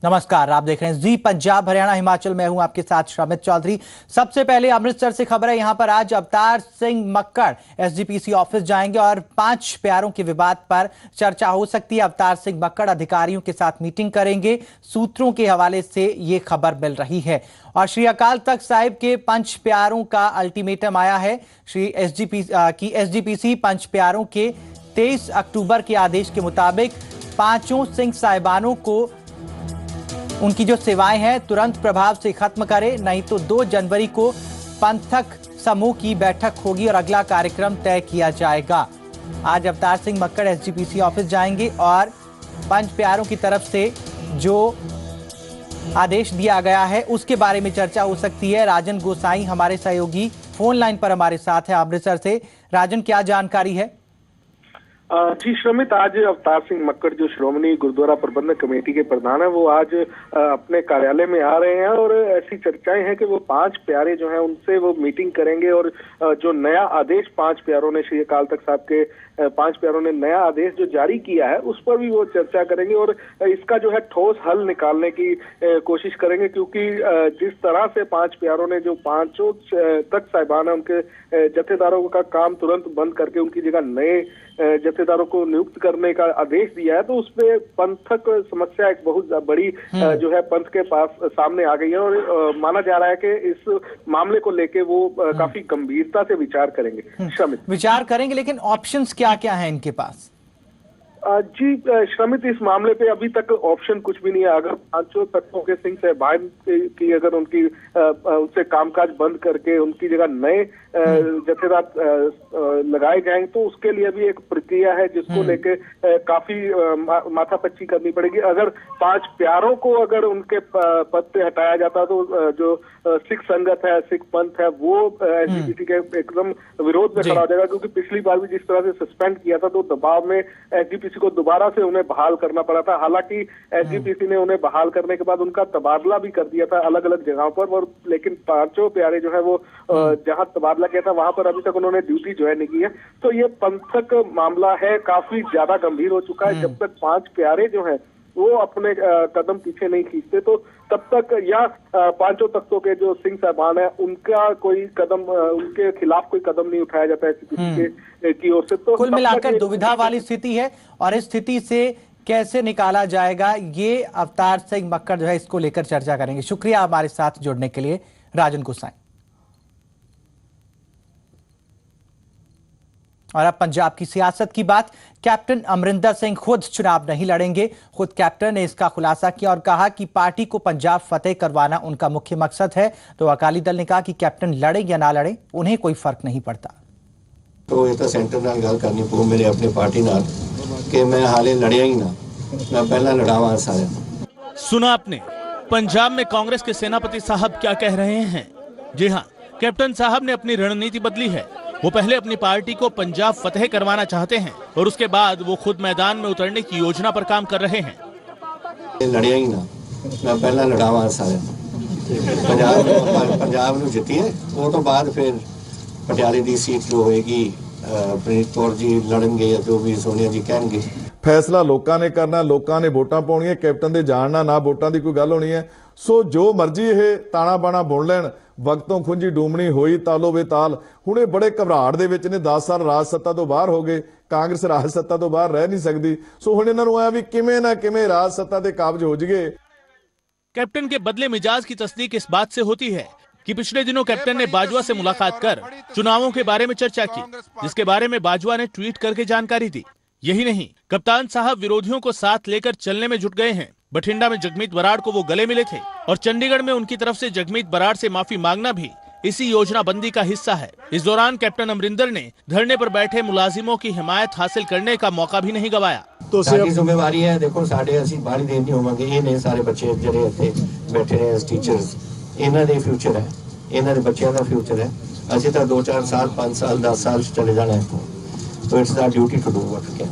नमस्कार, आप देख रहे हैं जी पंजाब हरियाणा हिमाचल। मैं हूं आपके साथ श्रमित चौधरी। सबसे पहले अमृतसर से खबर है। यहां पर आज अवतार सिंह मक्कड़ एसजीपीसी ऑफिस जाएंगे और 5 प्यारों के विवाद पर चर्चा हो सकती है। अवतार सिंह मक्कड़ अधिकारियों के साथ मीटिंग करेंगे, सूत्रों के हवाले से ये खबर मिल रही है। और श्री अकाल तख्त साहिब के 5 प्यारों का अल्टीमेटम आया है। श्री एसजीपीसी 5 प्यारों के 23 अक्टूबर के आदेश के मुताबिक 5 सिंह साहिबानों को उनकी जो सेवाएं हैं तुरंत प्रभाव से खत्म करे, नहीं तो 2 जनवरी को पंथक समूह की बैठक होगी और अगला कार्यक्रम तय किया जाएगा। आज अवतार सिंह मक्कड़ एसजीपीसी ऑफिस जाएंगे और 5 प्यारों की तरफ से जो आदेश दिया गया है उसके बारे में चर्चा हो सकती है। राजन गोसाई हमारे सहयोगी फोन लाइन पर हमारे साथ है अमृतसर से। राजन, क्या जानकारी है? जी श्रमित, आज अवतार सिंह मक्कड़ जो श्रोमणी गुरुद्वारा प्रबंधक कमेटी के प्रधान है वो आज अपने कार्यालय में आ रहे हैं और ऐसी चर्चाएं हैं कि वो 5 प्यारे जो हैं उनसे वो मीटिंग करेंगे और जो नया आदेश 5 प्यारों ने श्री अकाल तख्त साहब के 5 प्यारों ने नया आदेश जो जारी किया है उस पर भी वो चर्चा करेंगे और इसका जो है ठोस हल निकालने की कोशिश करेंगे, क्योंकि जिस तरह से 5 प्यारों ने जो 5 तख्त साहिबान है उनके जत्थेदारों का काम तुरंत बंद करके उनकी जगह नए जत्थेदारों को नियुक्त करने का आदेश दिया है, तो उसमें पंथक समस्या एक बहुत बड़ी जो है पंथ के पास सामने आ गई है और माना जा रहा है कि इस मामले को लेके वो काफी गंभीरता से विचार करेंगे। श्रमित विचार करेंगे, लेकिन ऑप्शंस क्या क्या हैं इनके पास? जी श्रमित, इस मामले पे अभी तक ऑप्शन कुछ भी नहीं है। अगर 5 तत्वों के सिंह साहिबान की अगर उनकी उनसे कामकाज बंद करके उनकी जगह नए जत्थेदार लगाए जाएंगे तो उसके लिए भी एक प्रक्रिया है जिसको लेके काफी माथापच्ची करनी पड़ेगी। अगर 5 प्यारों को अगर उनके पद से हटाया जाता तो जो सिख संगत है, सिख पंथ है, वो एसजीपीसी के एकदम विरोध में खड़ा हो जाएगा, क्योंकि पिछली बार भी जिस तरह से सस्पेंड किया था तो दबाव में एसजीपीसी को दोबारा से उन्हें बहाल करना पड़ा था। हालांकि एसजीपीसी ने उन्हें बहाल करने के बाद उनका तबादला भी कर दिया था अलग अलग जगहों पर, और लेकिन 5 प्यारे जो है वो जहां तबादला किया था वहां पर अभी तक उन्होंने ड्यूटी ज्वाइन नहीं की है। तो ये पंथक मामला है, काफी ज्यादा गंभीर हो चुका है। जब तक 5 प्यारे जो है वो अपने कदम पीछे नहीं खींचते तो तब तक या 5 तख्तों के जो सिंह साहिबान है उनका कोई कदम, उनके खिलाफ कोई कदम नहीं उठाया जाता है किसी की ओर से। तो कुल मिलाकर दुविधा वाली स्थिति है और इस स्थिति से कैसे निकाला जाएगा ये अवतार सिंह मक्कड़ जो है इसको लेकर चर्चा करेंगे। शुक्रिया हमारे साथ जुड़ने के लिए राजन गोसाई। और अब पंजाब की सियासत की बात। कैप्टन अमरिंदर सिंह खुद चुनाव नहीं लड़ेंगे। खुद कैप्टन ने इसका खुलासा किया और कहा कि पार्टी को पंजाब फतेह करवाना उनका मुख्य मकसद है। तो अकाली दल ने कहा कि कैप्टन लड़े या ना लड़े उन्हें कोई फर्क नहीं पड़ता। तो ये तो सेंटर नाल गल करनी पऊ मेरे अपनी पार्टी नाल कि मैं हाले लड़िया ही ना, मैं पहला लड़ावा सारे। सुना आपने पंजाब में कांग्रेस के सेनापति साहब क्या कह रहे हैं। जी हाँ, कैप्टन साहब ने अपनी रणनीति बदली है। वो पहले अपनी पार्टी को पंजाब फतेह करवाना चाहते हैं और उसके बाद वो खुद मैदान में उतरने की योजना पर काम कर रहे हैं। लड़िया ही ना, मैं पहला लड़ावा सारे पंजाब ਨੂੰ ਜਿੱਤੀਏ ਉਹ ਤੋਂ ਬਾਅਦ ਫਿਰ ਪਟਿਆਲੇ ਦੀ ਸੀਟ ਜੋ ਹੋਏਗੀ ਪ੍ਰੀਤ ਕੌਰ ਜੀ ਲੜਨਗੇ ਜਾਂ ਜੋ ਵੀ ਸੋਨੀਆ ਜੀ ਕਹਿਣਗੇ। फैसला लोगों ने करना, लोगों ने वोटां पाउणियां, कैप्टन दे जानना ना वोटां दी कोई गल होनी है। सो जो मर्जी ये ताना बाना बुन लैण, वक्तों खुंजी डूमणी होई तालो बेताल। हुणे बड़े घबराहट दे विच ने 10 साल राज सत्ता तो बाहर हो गए, कांग्रेस राज सत्ता तो बाहर रह नहीं सकती। सो हुण इन्हां नूं आया भी किवें ना किवें राज सत्ता ते काबज हो जाइए। कैप्टन के बदले मिजाज की तस्दीक इस बात से होती है कि पिछले दिनों कैप्टन ने बाजवा से मुलाकात कर चुनावों के बारे में चर्चा की, जिसके बारे में बाजवा ने ट्वीट करके जानकारी दी। यही नहीं, कप्तान साहब विरोधियों को साथ लेकर चलने में जुट गए हैं। बठिंडा में जगमीत बराड़ को वो गले मिले थे और चंडीगढ़ में उनकी तरफ से जगमीत बराड़ से माफी मांगना भी इसी योजना बंदी का हिस्सा है। इस दौरान कैप्टन अमरिंदर ने धरने पर बैठे मुलाजिमों की हिमायत हासिल करने का मौका भी नहीं गवाया। तो साडी जिम्मेवारी है, देखो साडे असी बाहरी देर नहीं होवांगे। ये ने सारे बच्चे ਜਿਹੜੇ ਇੱਥੇ बैठे ने एज टीचर्स, ਇਹਨਾਂ ਦੇ फ्यूचर है, ਇਹਨਾਂ ਦੇ ਬੱਚਿਆਂ ਦਾ फ्यूचर है। ਅਸੀਂ ਤਾਂ 2-4 साल 5 साल 10 साल चले जाना है। तो it's our duty to do what we can.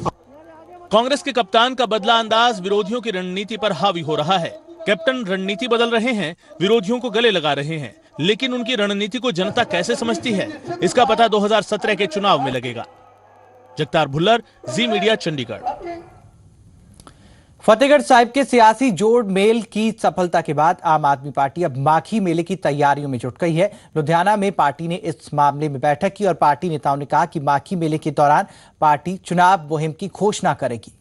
Congress के कप्तान का बदला अंदाज विरोधियों की रणनीति पर हावी हो रहा है। कैप्टन रणनीति बदल रहे हैं, विरोधियों को गले लगा रहे हैं, लेकिन उनकी रणनीति को जनता कैसे समझती है इसका पता 2017 के चुनाव में लगेगा। जगतार भुल्लर, जी मीडिया, चंडीगढ़। फतेहगढ़ साहिब के सियासी जोड़ मेल की सफलता के बाद आम आदमी पार्टी अब माघी मेले की तैयारियों में जुट गई है। लुधियाना में पार्टी ने इस मामले में बैठक की और पार्टी नेताओं ने कहा कि माघी मेले के दौरान पार्टी चुनाव मुहिम की घोषणा करेगी।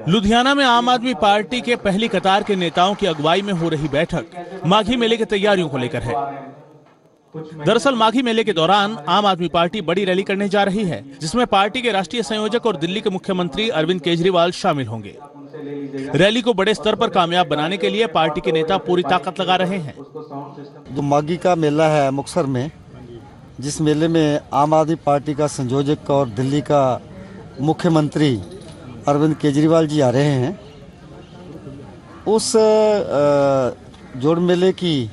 लुधियाना में आम आदमी पार्टी के पहली कतार के नेताओं की अगुवाई में हो रही बैठक माघी मेले की तैयारियों को लेकर है। दरअसल माघी मेले के दौरान आम आदमी पार्टी बड़ी रैली करने जा रही है, जिसमें पार्टी के राष्ट्रीय संयोजक और दिल्ली के मुख्यमंत्री अरविंद केजरीवाल शामिल होंगे। रैली को बड़े स्तर पर कामयाब बनाने के लिए पार्टी के नेता पूरी ताकत लगा रहे हैं। जो माघी का मेला है मुक्तसर में, जिस मेले में आम आदमी पार्टी का संयोजक और दिल्ली का मुख्यमंत्री अरविंद केजरीवाल जी आ रहे हैं, उस जोड़ मेले की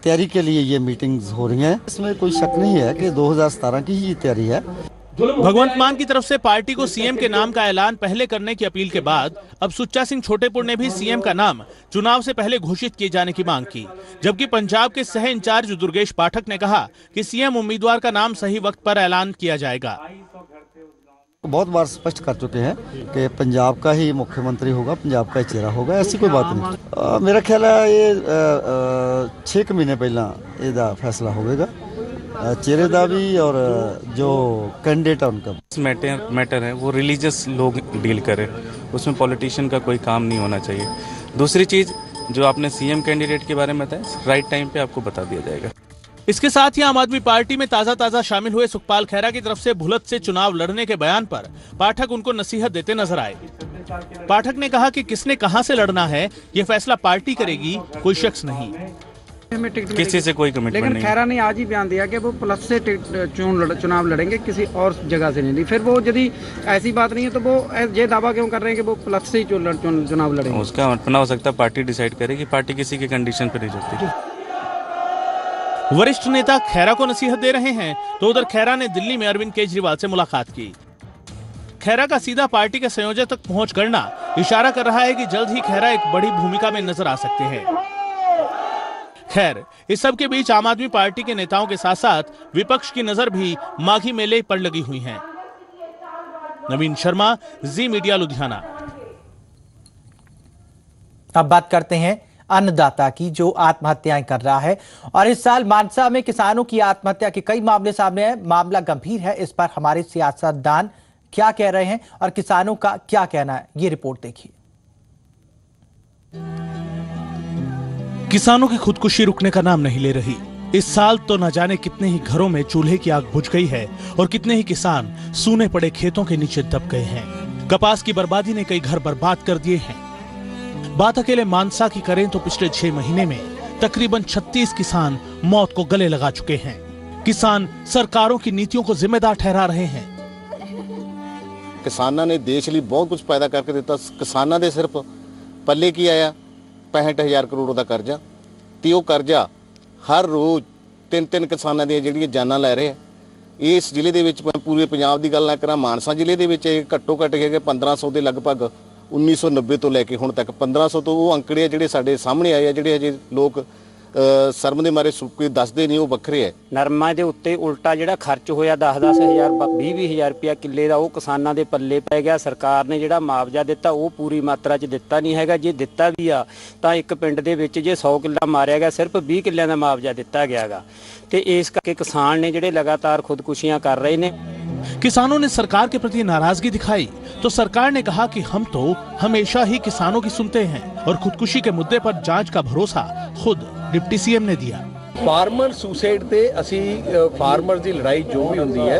तैयारी के लिए ये मीटिंग्स हो रही हैं। इसमें कोई शक नहीं है कि 2017 की ही तैयारी है। भगवंत मान की तरफ से पार्टी को सीएम के नाम का ऐलान पहले करने की अपील के बाद अब सुच्चा सिंह छोटेपुर ने भी सीएम का नाम चुनाव से पहले घोषित किए जाने की मांग की, जबकि पंजाब के सह इंचार्ज दुर्गेश पाठक ने कहा कि सीएम उम्मीदवार का नाम सही वक्त पर ऐलान किया जाएगा। बहुत बार स्पष्ट कर चुके हैं कि पंजाब का ही मुख्यमंत्री होगा, पंजाब का ही चेहरा होगा, ऐसी कोई बात नहीं। मेरा ख्याल है ये 6 महीने पहला ਇਹਦਾ फैसला होगा चेहरे का भी और जो कैंडिडेट है उनका। मैटर है वो रिलीजियस लोग डील करें, उसमें पॉलिटिशियन का कोई काम नहीं होना चाहिए। दूसरी चीज जो आपने सीएम कैंडिडेट के बारे में बताया, राइट टाइम पे आपको बता दिया जाएगा। इसके साथ ही आम आदमी पार्टी में ताजा शामिल हुए सुखपाल खैरा की तरफ से भुलत से चुनाव लड़ने के बयान पर पाठक उनको नसीहत देते नजर आए। पाठक ने कहा कि किसने कहां से लड़ना है ये फैसला पार्टी करेगी, कोई शख्स नहीं। किसी से कोई कमिटमेंट नहीं। लेकिन खैरा ने आज ही बयान दिया कि वो प्लस से चुनाव लड़ेंगे, किसी और जगह से नहीं। फिर वो यदि ऐसी बात नहीं है तो वो ये दावा क्यों कर रहे हैं कि वो प्लस से ही चुनाव लड़ेंगे? उसका अपना हो सकता है, पार्टी डिसाइड करेगी, पार्टी किसी के कंडीशन पर नहीं जुड़ती। वरिष्ठ नेता खैरा को नसीहत दे रहे हैं तो उधर खैरा ने दिल्ली में अरविंद केजरीवाल से मुलाकात की। खैरा का सीधा पार्टी के संयोजक तक पहुंच करना इशारा कर रहा है कि जल्द ही खैरा एक बड़ी भूमिका में नजर आ सकते हैं। खैर, इस सब के बीच आम आदमी पार्टी के नेताओं के साथ साथ विपक्ष की नजर भी माघी मेले पर लगी हुई है। नवीन शर्मा, जी मीडिया, लुधियाना। अब बात करते हैं अन्नदाता की, जो आत्महत्याएं कर रहा है और इस साल मानसा में किसानों की आत्महत्या के कई मामले सामने आए। मामला गंभीर है, इस पर हमारे सियासतदान क्या कह रहे हैं और किसानों का क्या कहना है, ये रिपोर्ट देखिए। किसानों की खुदकुशी रुकने का नाम नहीं ले रही। इस साल तो न जाने कितने ही घरों में चूल्हे की आग बुझ गई है और कितने ही किसान सूने पड़े खेतों के नीचे दब गए हैं। कपास की बर्बादी ने कई घर बर्बाद कर दिए हैं। बात अकेले मानसा की करें तो पिछले 6 महीने में तकरीबन 36 किसान मौत को गले लगा चुके हैं। किसान सरकारों की नीतियों को जिम्मेदार ठहरा रहे हैं। किसानों ने देश लिए बहुत कुछ पैदा करके दिता। किसानों के सिर्फ पल्ले की आया 65,000 करोड़ का कर्जा, तो कर्जा हर रोज 3 किसानों दी जिहड़ियां जानां लै रहे हैं। इस जिले दे विच पूरे पंजाब की गल ना करा, मानसा जिले दे विच घट्टो घट्ट 1500 के लगभग 1990 तो लैके हुण तक 1500 तो वो अंकड़े जिहड़े साडे सामने आए, जिहड़े अजे लोग शर्म दे मारे सुक्के दसदे नहीं, वो वखरे है। नरमा दे उत्ते उल्टा जिहड़ा खर्च होया 10-10 हज़ार 20-20 रुपया किले दा, वो किसानां दे पल्ले पै गया। सरकार ने जिहड़ा मुआवजा दिता वो पूरी मात्रा च दिता नहीं हैगा। जे दिता भी आ तां एक पिंड दे विच जे 100 किला मारिया गया, सिर्फ 20 किलियां दा मुआवजा दिता गयागा। ते इस करके किसान ने जिहड़े लगातार खुदकुशियां कर रहे ने। किसानों ने सरकार के प्रति नाराजगी दिखाई तो सरकार ने कहा कि हम तो हमेशा ही किसानों की सुनते हैं और खुदकुशी के मुद्दे पर जांच का भरोसा खुद डिप्टी सीएम ने दिया। फार्मर सुसाइड ते असी फार्मर की लड़ाई जो भी होंदी है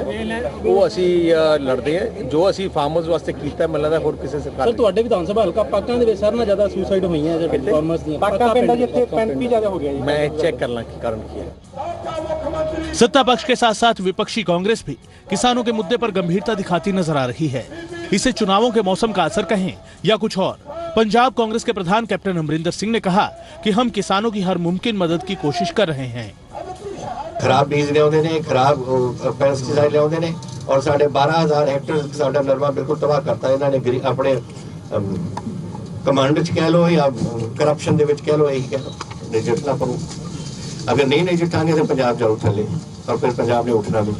वो असी लड़ते हैं, जो असी फार्मर्स वास्ते कीता मिल रहा होर किसी सरकार। सर तुहाडे विधान सभा हलका पाकां दे विच सारे नाल ज़्यादा सुसाइड होई हैं जे फार्मर्स दी। पाका पिंड जिथे 35 ज़्यादा हो गया। मैं चेक करना की कारण की है। सत्ता पक्ष के साथ साथ विपक्षी कांग्रेस भी किसानों के मुद्दे पर गंभीरता दिखाती नजर आ रही है। इसे चुनावों के मौसम का असर कहें या कुछ और। पंजाब कांग्रेस के प्रधान कैप्टन अमरिंदर सिंह ने कहा कि हम किसानों की हर मुमकिन मदद की कोशिश कर रहे हैं। खराब बीज लियाउंदे ने, खराब पेस्टिसाइड लियाउंदे ने और साढ़े 12,000 हेक्टेयर साडा नरमा बिल्कुल तबाह करता। इन्होंने अपने कमांड च कह लो या करप्शन दे विच कह लो, यही कह लो, नजिठना पड़ू। अगर नहीं नजिठांगे तो पंजाब जाऊ थले और फिर पंजाब ने उठना भी।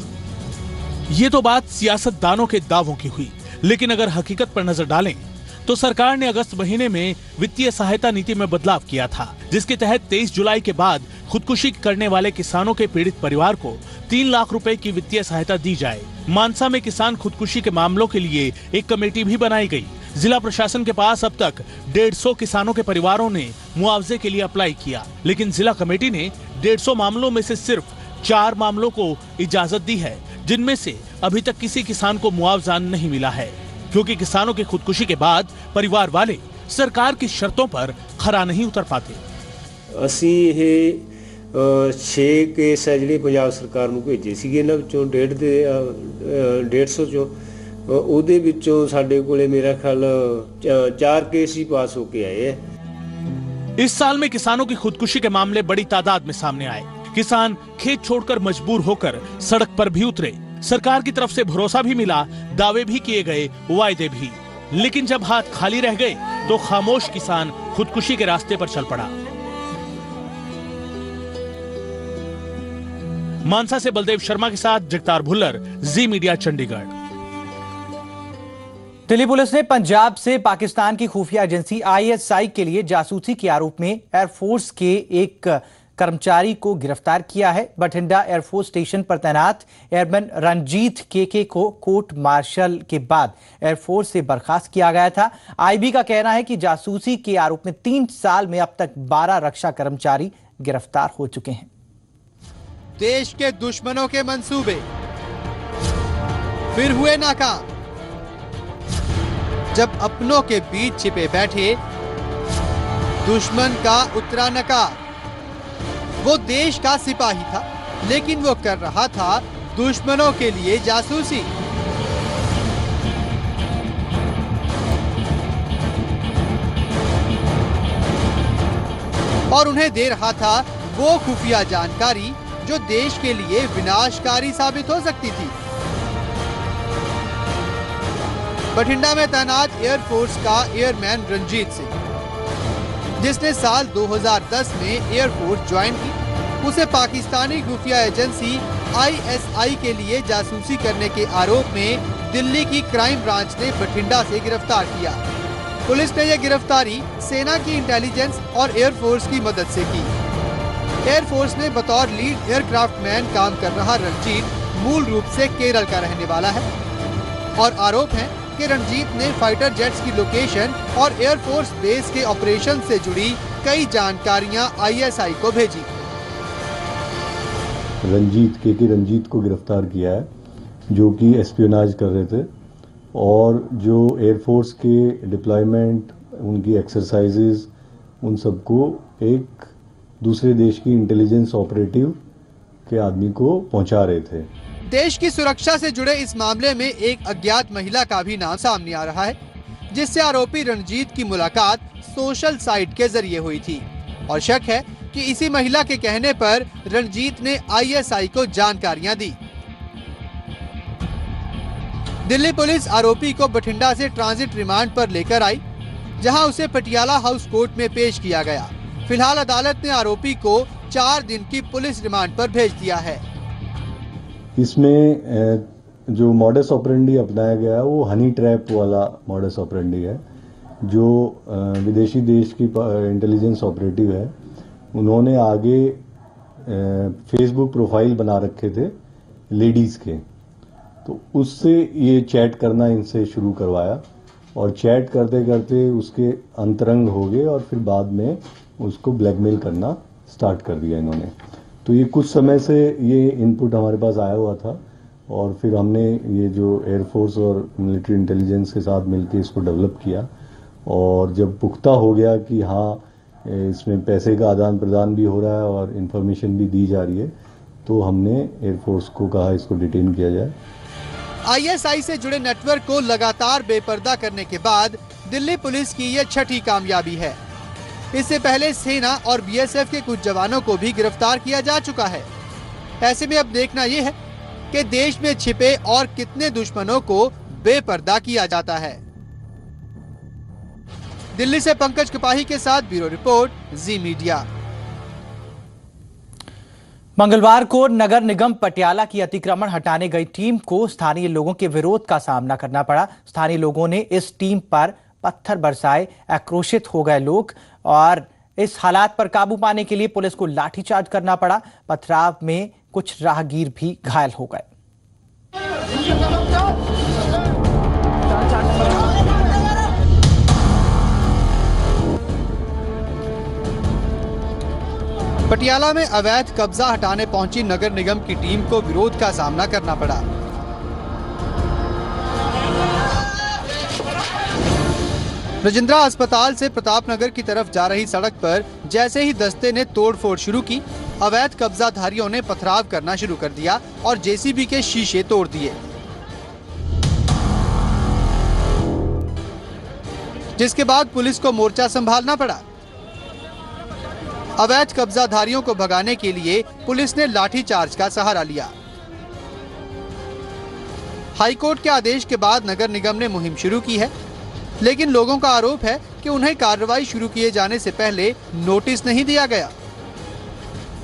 ये तो बात सियासतदानों के दावों की हुई, लेकिन अगर हकीकत पर नजर डालें तो सरकार ने अगस्त महीने में वित्तीय सहायता नीति में बदलाव किया था, जिसके तहत 23 जुलाई के बाद खुदकुशी करने वाले किसानों के पीड़ित परिवार को 3 लाख रुपए की वित्तीय सहायता दी जाए। मानसा में किसान खुदकुशी के मामलों के लिए एक कमेटी भी बनाई गई। जिला प्रशासन के पास अब तक 150 किसानों के परिवारों ने मुआवजे के लिए अप्लाई किया, लेकिन जिला कमेटी ने 150 मामलों में से सिर्फ 4 मामलों को इजाजत दी है, जिनमें से अभी तक किसी किसान को मुआवजा नहीं मिला है, क्योंकि किसानों की खुदकुशी के बाद परिवार वाले सरकार की शर्तों पर खरा नहीं उतर पाते। ਅਸੀਂ ਇਹ 6 ਕੇਸ ਹੈ ਜਿਹੜੇ ਪੰਜਾਬ ਸਰਕਾਰ ਨੂੰ ਭੇਜੇ ਸੀਗੇ, ਇਹਨਾਂ ਵਿੱਚੋਂ 150 ਚੋਂ ਉਹਦੇ ਵਿੱਚੋਂ ਸਾਡੇ ਕੋਲੇ ਮੇਰਾ ਖਿਆਲ 4 केस ही पास होके आए हैं। इस साल में किसानों की खुदकुशी के मामले बड़ी तादाद में सामने आए। किसान खेत छोड़कर मजबूर होकर सड़क पर भी उतरे। सरकार की तरफ से भरोसा भी मिला, दावे भी किए गए, वायदे भी, लेकिन जब हाथ खाली रह गए तो खामोश किसान खुदकुशी के रास्ते पर चल पड़ा। मानसा से बलदेव शर्मा के साथ जगतार भुल्लर, जी मीडिया चंडीगढ़। दिल्ली पुलिस ने पंजाब से पाकिस्तान की खुफिया एजेंसी ISI के लिए जासूसी के आरोप में एयरफोर्स के एक कर्मचारी को गिरफ्तार किया है। बठिंडा एयरफोर्स स्टेशन पर तैनात एयरमैन रणजीत के को कोर्ट मार्शल के बाद एयरफोर्स से बर्खास्त किया गया था। IB का कहना है कि जासूसी के आरोप में 3 साल में अब तक 12 रक्षा कर्मचारी गिरफ्तार हो चुके हैं। देश के दुश्मनों के मंसूबे फिर हुए नाकाम, जब अपनों के बीच छिपे बैठे दुश्मन का उतरा नकार। वो देश का सिपाही था, लेकिन वो कर रहा था दुश्मनों के लिए जासूसी। और उन्हें दे रहा था वो खुफिया जानकारी जो देश के लिए विनाशकारी साबित हो सकती थी। बठिंडा में तैनात एयरफोर्स का एयरमैन रणजीत सिंह, जिसने साल 2010 में एयरफोर्स ज्वाइन की, उसे पाकिस्तानी खुफिया एजेंसी ISI के लिए जासूसी करने के आरोप में दिल्ली की क्राइम ब्रांच ने बठिंडा से गिरफ्तार किया। पुलिस ने यह गिरफ्तारी सेना की इंटेलिजेंस और एयरफोर्स की मदद से की। एयरफोर्स ने बतौर लीड एयरक्राफ्ट मैन काम कर रहा रणजीत मूल रूप से केरल का रहने वाला है और आरोप है कि रणजीत ने फाइटर जेट्स की लोकेशन और एयरफोर्स बेस के ऑपरेशन से जुड़ी कई जानकारियां ISI को भेजी। रंजीत को गिरफ्तार किया है, जो कि एस्पियोनाज कर रहे थे और जो एयरफोर्स के डिप्लॉयमेंट, उनकी एक्सरसाइजेज, उन सबको एक दूसरे देश की इंटेलिजेंस ऑपरेटिव के आदमी को पहुंचा रहे थे। देश की सुरक्षा से जुड़े इस मामले में एक अज्ञात महिला का भी नाम सामने आ रहा है, जिससे आरोपी रणजीत की मुलाकात सोशल साइट के जरिए हुई थी और शक है कि इसी महिला के कहने पर रणजीत ने ISI को जानकारियां दी। दिल्ली पुलिस आरोपी को बठिंडा से ट्रांजिट रिमांड पर लेकर आई, जहां उसे पटियाला हाउस कोर्ट में पेश किया गया। फिलहाल अदालत ने आरोपी को 4 दिन की पुलिस रिमांड पर भेज दिया है। इसमें जो मॉडस ऑपरेंडी अपनाया गया है वो हनी ट्रैप वाला मॉडस ऑपरेंडी है, जो विदेशी देश की इंटेलिजेंस ऑपरेटिव है। उन्होंने आगे फेसबुक प्रोफाइल बना रखे थे लेडीज़ के, तो उससे ये चैट करना इनसे शुरू करवाया और चैट करते करते उसके अंतरंग हो गए और फिर बाद में उसको ब्लैकमेल करना स्टार्ट कर दिया इन्होंने। तो ये कुछ समय से ये इनपुट हमारे पास आया हुआ था और फिर हमने ये जो एयरफोर्स और मिलिट्री इंटेलिजेंस के साथ मिलकर इसको डेवलप किया और जब पुख्ता हो गया कि हाँ इसमें पैसे का आदान प्रदान भी हो रहा है और इन्फॉर्मेशन भी दी जा रही है, तो हमने एयरफोर्स को कहा इसको डिटेन किया जाए। ISI से जुड़े नेटवर्क को लगातार बेपर्दा करने के बाद दिल्ली पुलिस की यह 6ठी कामयाबी है। इससे पहले सेना और BSF के कुछ जवानों को भी गिरफ्तार किया जा चुका है। ऐसे में अब देखना यह है कि देश में छिपे और कितने दुश्मनों को बेपर्दा किया जाता है। दिल्ली से पंकज कपाही के साथ ब्यूरो रिपोर्ट, जी मीडिया। मंगलवार को नगर निगम पटियाला की अतिक्रमण हटाने गई टीम को स्थानीय लोगों के विरोध का सामना करना पड़ा। स्थानीय लोगों ने इस टीम पर पत्थर बरसाए, आक्रोशित हो गए लोग और इस हालात पर काबू पाने के लिए पुलिस को लाठीचार्ज करना पड़ा। पथराव में कुछ राहगीर भी घायल हो गए। पटियाला में अवैध कब्जा हटाने पहुंची नगर निगम की टीम को विरोध का सामना करना पड़ा। रजिंद्रा अस्पताल से प्रतापनगर की तरफ जा रही सड़क पर जैसे ही दस्ते ने तोड़फोड़ शुरू की, अवैध कब्जाधारियों ने पथराव करना शुरू कर दिया और जेसीबी के शीशे तोड़ दिए, जिसके बाद पुलिस को मोर्चा संभालना पड़ा। अवैध कब्जाधारियों को भगाने के लिए पुलिस ने लाठीचार्ज का सहारा लिया। हाईकोर्ट के आदेश के बाद नगर निगम ने मुहिम शुरू की है, लेकिन लोगों का आरोप है कि उन्हें कार्रवाई शुरू किए जाने से पहले नोटिस नहीं दिया गया।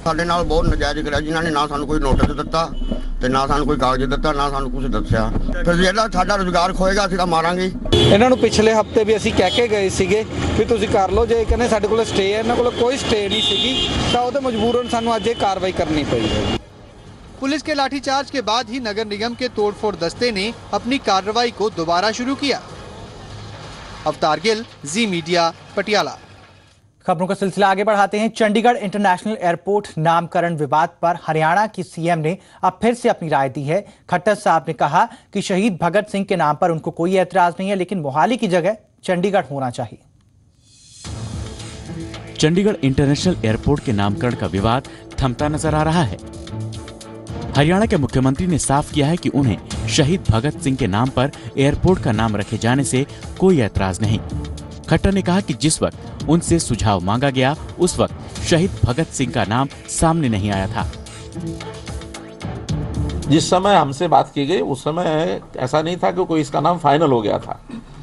ਸਾਡੇ ਨਾਲ ਬਹੁਤ ਨਜਾਇਜ਼ ਕਰਿਆ ਜਿਨ੍ਹਾਂ ਨੇ ਨਾ ਸਾਨੂੰ ਕੋਈ ਨੋਟਿਸ ਦਿੱਤਾ ਤੇ ਨਾ ਸਾਨੂੰ ਕੋਈ ਕਾਗਜ਼ ਦਿੱਤਾ, ਨਾ ਸਾਨੂੰ ਕੁਝ ਦੱਸਿਆ। ਫਿਰ ਜਿਹੜਾ ਸਾਡਾ ਰੁਜ਼ਗਾਰ ਖੋਏਗਾ ਅਸੀਂ ਤਾਂ ਮਾਰਾਂਗੇ। ਇਹਨਾਂ ਨੂੰ ਪਿਛਲੇ ਹਫਤੇ ਵੀ ਅਸੀਂ ਕਹਿ ਕੇ ਗਏ ਸੀਗੇ ਵੀ ਤੁਸੀਂ ਕਰ ਲਓ, ਜੇ ਕਹਿੰਦੇ ਸਾਡੇ ਕੋਲ ਸਟੇ ਹੈ, ਇਹਨਾਂ ਕੋਲ ਕੋਈ ਸਟੇ ਨਹੀਂ ਸੀਗੀ ਤਾਂ ਉਹਦੇ ਮਜਬੂਰਨ ਸਾਨੂੰ ਅੱਜ ਇਹ ਕਾਰਵਾਈ ਕਰਨੀ ਪਈ ਹੈ। पुलिस के लाठीचार्ज के बाद ही नगर निगम के तोड़फोड़ दस्ते ने अपनी कार्रवाई को दोबारा शुरू किया। अवतार गिल, जी मीडिया, पटियाला। खबरों का सिलसिला आगे बढ़ाते हैं। चंडीगढ़ इंटरनेशनल एयरपोर्ट नामकरण विवाद पर हरियाणा की सीएम ने अब फिर से अपनी राय दी है। खट्टर साहब ने कहा कि शहीद भगत सिंह के नाम पर उनको कोई ऐतराज नहीं है, लेकिन मोहाली की जगह चंडीगढ़ होना चाहिए। चंडीगढ़ इंटरनेशनल एयरपोर्ट के नामकरण का विवाद थमता नजर आ रहा है। हरियाणा के मुख्यमंत्री ने साफ किया है कि उन्हें शहीद भगत सिंह के नाम पर एयरपोर्ट का नाम रखे जाने से कोई ऐतराज नहीं। खट्टर ने कहा कि जिस वक्त उनसे सुझाव मांगा गया उस वक्त शहीद भगत सिंह का नाम सामने नहीं आया था। जिस समय हमसे बात की गई उस समय ऐसा नहीं था कि कोई इसका नाम फाइनल हो गया था,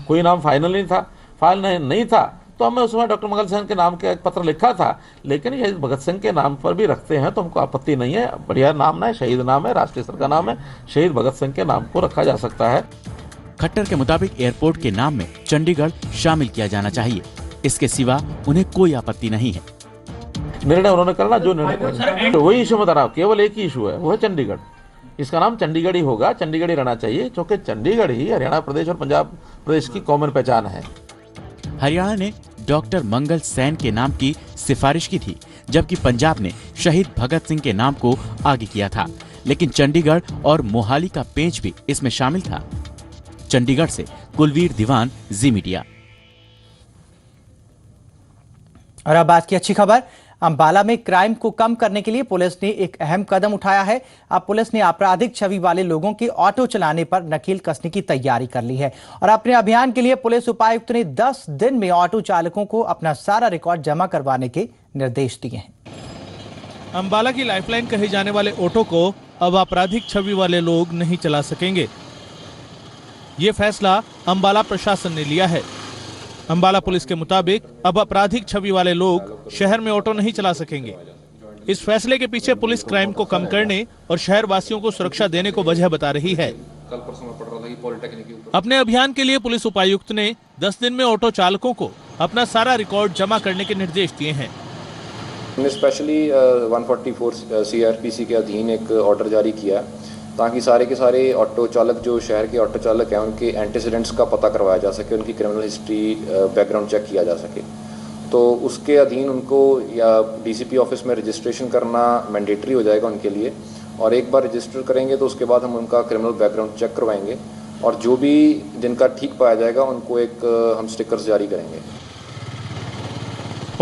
कोई नाम फाइनल नहीं था, फाइनल नहीं था तो हमने उस समय डॉक्टर मंगल सेन के नाम का एक पत्र लिखा था, लेकिन ये भगत सिंह के नाम पर भी रखते हैं तो हमको आपत्ति नहीं है। बढ़िया नाम है, शहीद नाम है, राष्ट्रीय स्तर का नाम है, शहीद भगत सिंह के नाम को रखा जा सकता है। खट्टर के मुताबिक एयरपोर्ट के नाम में चंडीगढ़ शामिल किया जाना चाहिए, इसके सिवा उन्हें कोई आपत्ति नहीं है। निर्णय उन्होंने करना जो निर्णय, तो वही इशू बता रहा हूँ, केवल एक ही इशू है, वो है चंडीगढ़। इसका नाम चंडीगढ़ ही होगा, चंडीगढ़ ही रहना चाहिए, क्योंकि चंडीगढ़ ही हरियाणा प्रदेश और पंजाब प्रदेश की कॉमन पहचान है। हरियाणा ने डॉक्टर मंगल सैन के नाम की सिफारिश की थी, जबकि पंजाब ने शहीद भगत सिंह के नाम को आगे किया था, लेकिन चंडीगढ़ और मोहाली का पेंच भी इसमें शामिल था। चंडीगढ़ से कुलवीर दीवान, जी मीडिया। और अब आज की अच्छी खबर, अंबाला में क्राइम को कम करने के लिए पुलिस ने एक अहम कदम उठाया है। अब पुलिस ने आपराधिक छवि वाले लोगों के ऑटो चलाने पर नकेल कसने की तैयारी कर ली है और अपने अभियान के लिए पुलिस उपायुक्त ने 10 दिन में ऑटो चालकों को अपना सारा रिकॉर्ड जमा करवाने के निर्देश दिए हैं। अंबाला की लाइफलाइन कहे जाने वाले ऑटो को अब आपराधिक छवि वाले लोग नहीं चला सकेंगे। ये फैसला अंबाला प्रशासन ने लिया है। अंबाला पुलिस के मुताबिक अब आपराधिक छवि वाले लोग शहर में ऑटो नहीं चला सकेंगे। इस फैसले के पीछे पुलिस क्राइम को कम करने और शहर वासियों को सुरक्षा देने को वजह बता रही है। अपने अभियान के लिए पुलिस उपायुक्त ने 10 दिन में ऑटो चालकों को अपना सारा रिकॉर्ड जमा करने के निर्देश दिए हैं। हमने स्पेशली 144 CRPC के अधीन एक ऑर्डर जारी किया ताकि सारे के सारे ऑटो चालक जो शहर के ऑटो चालक हैं उनके एंटीसीडेंट्स का पता करवाया जा सके, उनकी क्रिमिनल हिस्ट्री बैकग्राउंड चेक किया जा सके। तो उसके अधीन उनको या DCP ऑफिस में रजिस्ट्रेशन करना मैंडेटरी हो जाएगा उनके लिए, और एक बार रजिस्टर करेंगे तो उसके बाद हम उनका क्रिमिनल बैकग्राउंड चेक करवाएंगे और जो भी जिनका ठीक पाया जाएगा उनको एक हम स्टिकर्स जारी करेंगे।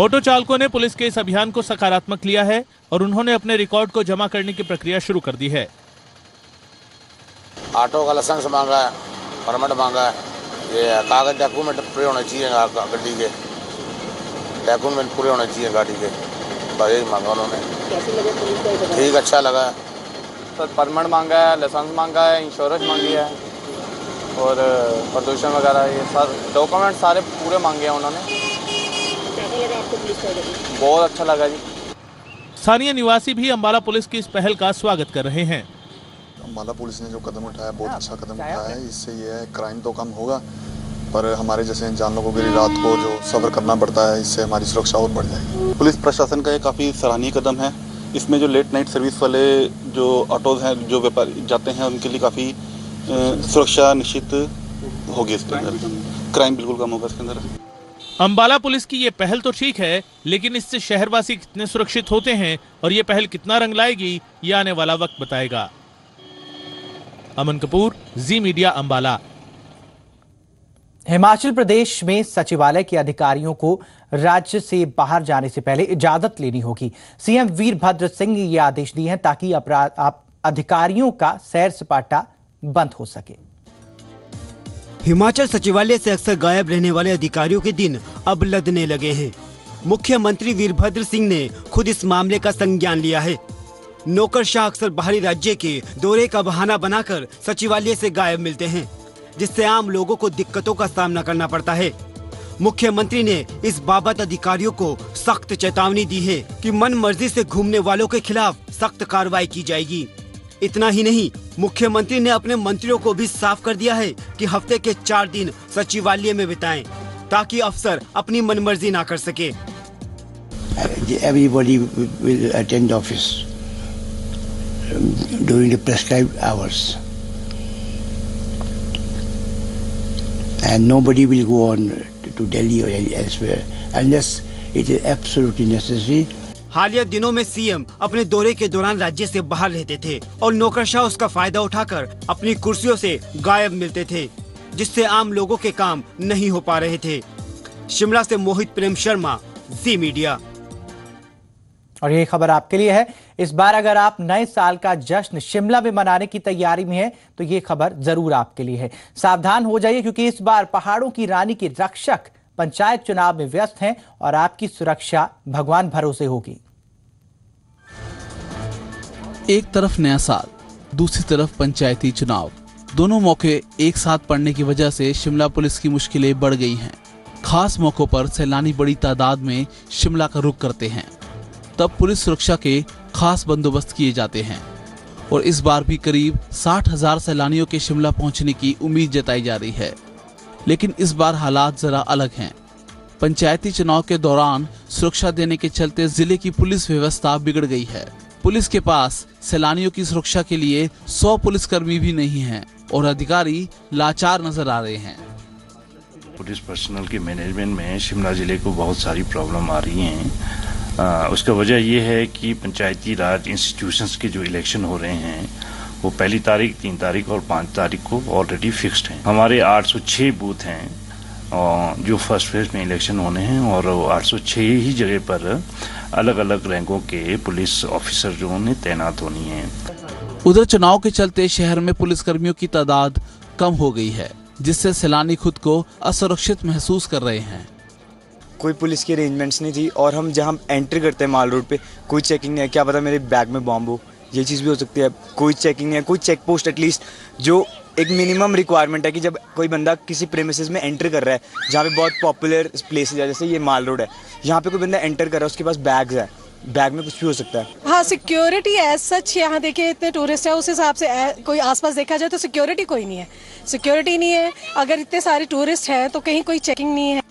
ऑटो चालकों ने पुलिस के इस अभियान को सकारात्मक लिया है और उन्होंने अपने रिकॉर्ड को जमा करने की प्रक्रिया शुरू कर दी है। ऑटो का लाइसेंस मांगा है, परमिट मांगा है, ये कागज डॉक्यूमेंट पूरे होने चाहिए गाड़ी के, डॉक्यूमेंट पूरे होने चाहिए गाड़ी के, बस यही मांगा उन्होंने। ठीक, अच्छा लगा। तो परमिट मांगा है, लाइसेंस मांगा है, इंश्योरेंस मांगी है और प्रदूषण वगैरह, ये सब डॉक्यूमेंट सारे पूरे मांगे हैं उन्होंने। कैसा लगा आपको पुलिस का? बहुत अच्छा लगा जी। स्थानीय निवासी भी अंबाला पुलिस की इस पहल का स्वागत कर रहे हैं। अंबाला पुलिस ने जो कदम उठाया बहुत अच्छा कदम उठाया है। इससे ये है क्राइम तो कम होगा, पर हमारे जैसे जान लोगों के लिए रात को जो सब्र करना पड़ता है, इससे हमारी सुरक्षा और बढ़ जाएगी। पुलिस प्रशासन का ये काफ़ी सराहनीय कदम है। इसमें जो लेट नाइट सर्विस वाले जो ऑटोज हैं, जो व्यापारी जाते हैं, उनके लिए काफ़ी सुरक्षा निश्चित होगी। इसके अंदर क्राइम बिल्कुल कम होगा। इसके अंदर अंबाला पुलिस की ये पहल तो ठीक है, लेकिन इससे शहरवासी कितने सुरक्षित होते हैं और ये पहल कितना रंग लाएगी, ये आने वाला वक्त बताएगा। अमन कपूर, जी मीडिया, अंबाला। हिमाचल प्रदेश में सचिवालय के अधिकारियों को राज्य से बाहर जाने से पहले इजाजत लेनी होगी। सीएम वीरभद्र सिंह ने ये आदेश दिए हैं ताकि अधिकारियों का सैर सपाटा बंद हो सके। हिमाचल सचिवालय से अक्सर गायब रहने वाले अधिकारियों के दिन अब लदने लगे हैं। मुख्यमंत्री वीरभद्र सिंह ने खुद इस मामले का संज्ञान लिया है। नौकरशाह अक्सर बाहरी राज्य के दौरे का बहाना बनाकर सचिवालय से गायब मिलते हैं, जिससे आम लोगों को दिक्कतों का सामना करना पड़ता है। मुख्यमंत्री ने इस बाबत अधिकारियों को सख्त चेतावनी दी है कि मन मर्जी से घूमने वालों के खिलाफ सख्त कार्रवाई की जाएगी। इतना ही नहीं, मुख्यमंत्री ने अपने मंत्रियों को भी साफ कर दिया है कि हफ्ते के 4 दिन सचिवालय में बिताएं, ताकि अफसर अपनी मनमर्जी ना कर सके। Everybody will attend office during the prescribed hours, and nobody will go on to Delhi or elsewhere unless it is absolutely necessary. हालिया दिनों में सीएम अपने दौरे के दौरान राज्य से बाहर रहते थे और नौकरशाह उसका फायदा उठाकर अपनी कुर्सियों से गायब मिलते थे, जिससे आम लोगों के काम नहीं हो पा रहे थे। शिमला से मोहित प्रेम शर्मा, जी मीडिया। और ये खबर आपके लिए है। इस बार अगर आप नए साल का जश्न शिमला में मनाने की तैयारी में है तो ये खबर जरूर आपके लिए है। सावधान हो जाइए, क्योंकि इस बार पहाड़ों की रानी के रक्षक पंचायत चुनाव में व्यस्त हैं और आपकी सुरक्षा भगवान भरोसे होगी। एक तरफ नया साल, दूसरी तरफ पंचायती चुनाव, दोनों मौके एक साथ पड़ने की वजह से शिमला पुलिस की मुश्किलें बढ़ गई हैं। खास मौकों पर सैलानी बड़ी तादाद में शिमला का रुख करते हैं, तब पुलिस सुरक्षा के खास बंदोबस्त किए जाते हैं और इस बार भी करीब 60,000 सैलानियों के शिमला पहुंचने की उम्मीद जताई जा रही है। लेकिन इस बार हालात जरा अलग हैं। पंचायती चुनाव के दौरान सुरक्षा देने के चलते जिले की पुलिस व्यवस्था बिगड़ गई है। पुलिस के पास सैलानियों की सुरक्षा के लिए 100 पुलिसकर्मी भी नहीं हैं और अधिकारी लाचार नजर आ रहे हैं। पुलिस पर्सनल के मैनेजमेंट में शिमला जिले को बहुत सारी प्रॉब्लम आ रही हैं। उसका वजह यह है कि पंचायती राज इंस्टीट्यूशंस के जो इलेक्शन हो रहे हैं वो 1 तारीख, 3 तारीख और 5 तारीख को ऑलरेडी फिक्स्ड हैं। हमारे 806 बूथ हैं जो फर्स्ट फेज में इलेक्शन होने हैं और 806 ही जगह पर अलग अलग रैंकों के पुलिस ऑफिसर जो उन्हें तैनात होनी है। उधर चुनाव के चलते शहर में पुलिसकर्मियों की तादाद कम हो गई है, जिससे सैलानी खुद को असुरक्षित महसूस कर रहे हैं। कोई पुलिस की अरेंजमेंट्स नहीं थी और हम जहां एंट्री करते हैं माल रोड पे कोई चेकिंग नहीं है। क्या पता मेरे बैग में बॉम्ब हो, ये चीज़ भी हो सकती है। कोई चेकिंग नहीं है, कोई चेक पोस्ट एटलीस्ट जो एक मिनिमम रिक्वायरमेंट है कि जब कोई बंदा किसी प्रेमिसेस में एंटर कर रहा है, जहाँ पे बहुत पॉपुलर प्लेसेस है, जैसे ये माल रोड है, यहाँ पे कोई बंदा एंटर कर रहा है, उसके पास बैग्स है, बैग में कुछ भी हो सकता है। हाँ, सिक्योरिटी एज सच यहाँ देखिए इतने टूरिस्ट है, उस हिसाब से कोई आसपास देखा जाए तो सिक्योरिटी कोई नहीं है। सिक्योरिटी नहीं है, अगर इतने सारे टूरिस्ट हैं तो कहीं कोई चेकिंग नहीं है।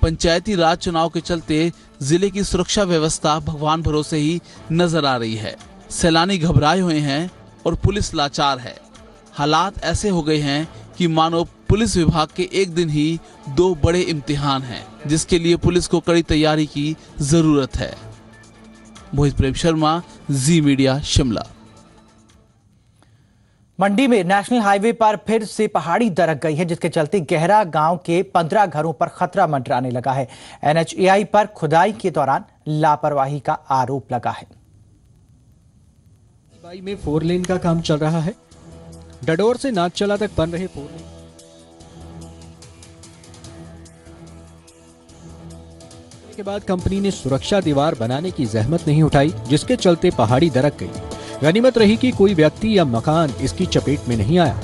पंचायती राज चुनाव के चलते जिले की सुरक्षा व्यवस्था भगवान भरोसे ही नजर आ रही है। सैलानी घबराए हुए हैं और पुलिस लाचार है। हालात ऐसे हो गए हैं कि मानो पुलिस विभाग के एक दिन ही 2 बड़े इम्तिहान हैं, जिसके लिए पुलिस को कड़ी तैयारी की जरूरत है। मोहित प्रेम शर्मा, जी मीडिया, शिमला। मंडी में नेशनल हाईवे पर फिर से पहाड़ी दरक गई है, जिसके चलते गहरा गांव के 15 घरों पर खतरा मंडराने लगा है। NHAI पर खुदाई के दौरान लापरवाही का आरोप लगा है। में 4 लेन का काम चल रहा है। डडोर से नागचला तक बन रहे 4 लेन के बाद कंपनी ने सुरक्षा दीवार बनाने की जहमत नहीं उठाई, जिसके चलते पहाड़ी दरक गई। गनीमत रही कि कोई व्यक्ति या मकान इसकी चपेट में नहीं आया।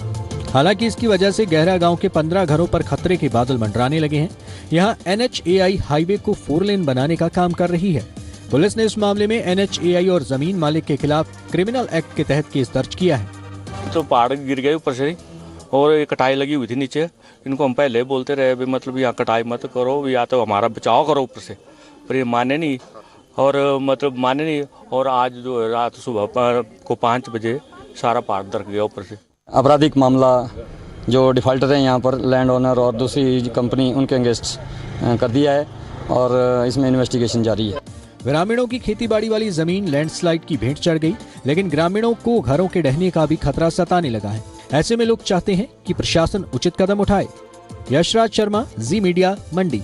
हालांकि इसकी वजह से गहरा गांव के 15 घरों पर खतरे के बादल मंडराने लगे हैं। यहां NHAI हाईवे को 4 लेन बनाने का काम कर रही है। पुलिस ने इस मामले में NHAI और जमीन मालिक के खिलाफ क्रिमिनल एक्ट के तहत केस दर्ज किया है। तो पहाड़ गिर गए ऊपर से और ये कटाई लगी हुई थी नीचे। इनको हम पहले बोलते रहे भी मतलब यहाँ कटाई मत करो, या तो हमारा बचाव करो ऊपर से, पर ये माने नहीं और मतलब माने नहीं। और आज जो है रात सुबह को 5 बजे सारा पहाड़ दरक गया ऊपर से। आपराधिक मामला जो डिफॉल्टर है यहाँ पर लैंड ओनर और दूसरी कंपनी उनके अगेंस्ट कर दिया है और इसमें इन्वेस्टिगेशन जारी है। ग्रामीणों की खेतीबाड़ी वाली जमीन लैंडस्लाइड की भेंट चढ़ गई, लेकिन ग्रामीणों को घरों के ढहने का भी खतरा सताने लगा है। ऐसे में लोग चाहते हैं कि प्रशासन उचित कदम उठाए। यशराज शर्मा, जी मीडिया, मंडी।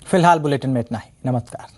फिलहाल बुलेटिन में इतना ही। नमस्कार।